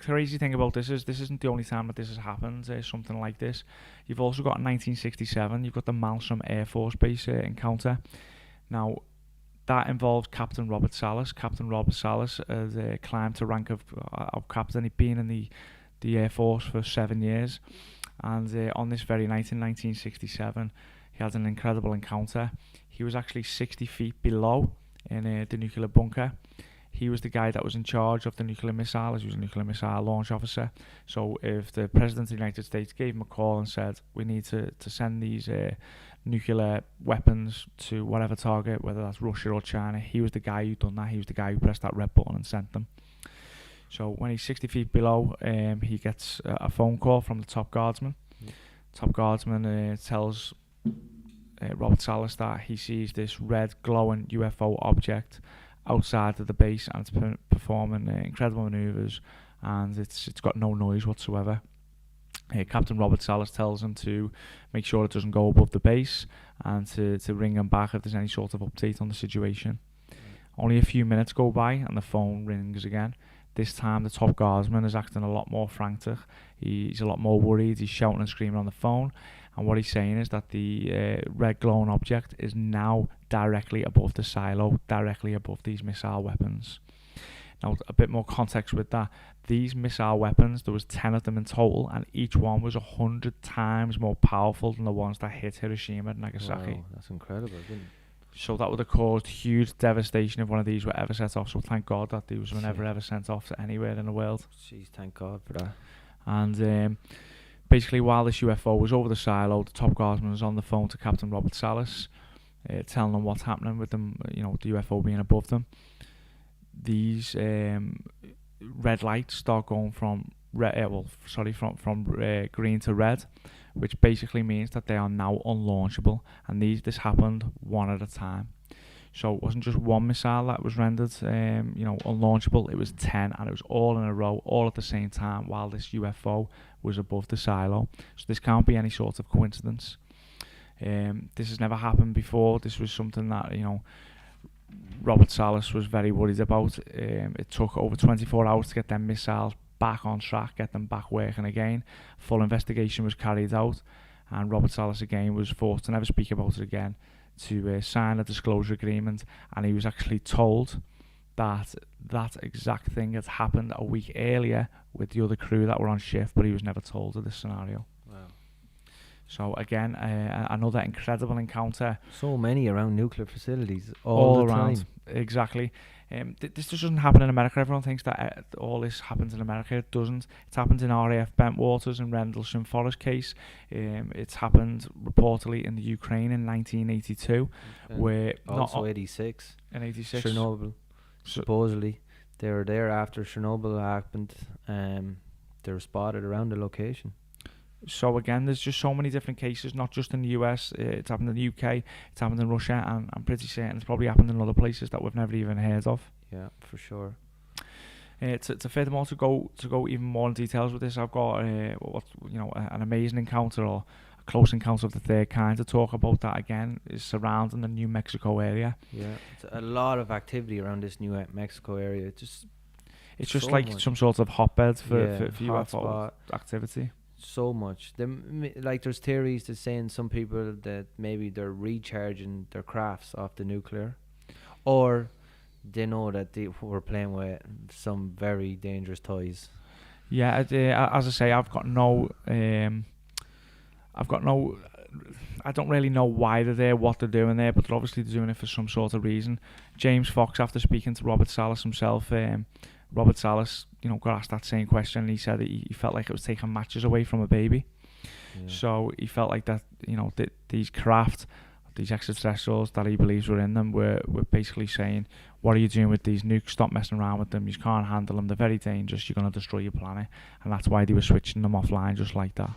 crazy thing about this isn't the only time that this has happened, something like this. You've also got in 1967, you've got the Malmstrom Air Force Base encounter. Now, that involves Captain Robert Salas. Captain Robert Salas has climbed to rank of captain. He'd been in the Air Force for 7 years. And on this very night in 1967, he had an incredible encounter. He was actually 60 feet below in the nuclear bunker. He was the guy that was in charge of the nuclear missile. He was a nuclear missile launch officer. So if the President of the United States gave him a call and said, we need to send these nuclear weapons to whatever target, whether that's Russia or China, he was the guy who done that. He was the guy who pressed that red button and sent them. So when he's 60 feet below, he gets a phone call from the top guardsman. Top guardsman tells Robert Salas that he sees this red glowing UFO object outside of the base, and it's performing incredible maneuvers, and it's got no noise whatsoever. Captain Robert Salas tells him to make sure it doesn't go above the base, and to ring him back if there's any sort of update on the situation. Only a few minutes go by and the phone rings again. This time the top guardsman is acting a lot more frantic. He's a lot more worried. He's shouting and screaming on the phone. And what he's saying is that the red glowing object is now directly above the silo, directly above these missile weapons. Now, a bit more context with that. These missile weapons, there was 10 of them in total, and each one was 100 times more powerful than the ones that hit Hiroshima and Nagasaki. Wow, that's incredible, isn't it? So that would have caused huge devastation if one of these were ever set off. So thank God that these were never ever sent off to anywhere in the world. Jeez, thank God for that. And basically, while this UFO was over the silo, the top guardsman was on the phone to Captain Robert Salas, telling them what's happening with them. You know, the UFO being above them. These red lights start going from green to red, which basically means that they are now unlaunchable, and this happened one at a time. So it wasn't just one missile that was rendered unlaunchable, it was 10, and it was all in a row, all at the same time, while this UFO was above the silo. So this can't be any sort of coincidence. This has never happened before. This was something that Robert Salas was very worried about. It took over 24 hours to get them missiles back on track, get them back working again. Full investigation was carried out, and Robert Salas again was forced to never speak about it again, to sign a disclosure agreement, and he was actually told that that exact thing had happened a week earlier with the other crew that were on shift, but he was never told of this scenario. Wow. So again, another incredible encounter. So many around nuclear facilities all the around time. Exactly. This just doesn't happen in America. Everyone thinks that all this happens in America. It doesn't. It's happened in RAF Bentwaters and Rendlesham Forest case. It's happened reportedly in the Ukraine in 1982, where also 86. In 86, Chernobyl. Supposedly, they were there after Chernobyl happened. They were spotted around the location. So again, there's just so many different cases, not just in the US. It's happened in the UK, it's happened in Russia, and I'm pretty certain it's probably happened in other places that we've never even heard of. Yeah, for sure. To furthermore to go even more in details with this, I've got an amazing encounter, or a close encounter of the third kind to talk about. That again is surrounding the New Mexico area. Yeah, it's a lot of activity around this New Mexico area. It's just so like much. Some sort of hotbed for UFO spot. activity. So much. There's theories that saying some people that maybe they're recharging their crafts off the nuclear, or they know that they were playing with some very dangerous toys. Yeah, as I say, I don't really know why they're there, what they're doing there, but they're obviously doing it for some sort of reason. James Fox, after speaking to Robert Salas himself, Robert Salas, got asked that same question, and he said that he felt like it was taking matches away from a baby. Yeah. So he felt like that, these craft, these extraterrestrials that he believes were in them were basically saying, what are you doing with these nukes? Stop messing around with them. You can't handle them. They're very dangerous. You're going to destroy your planet. And that's why they were switching them offline just like that.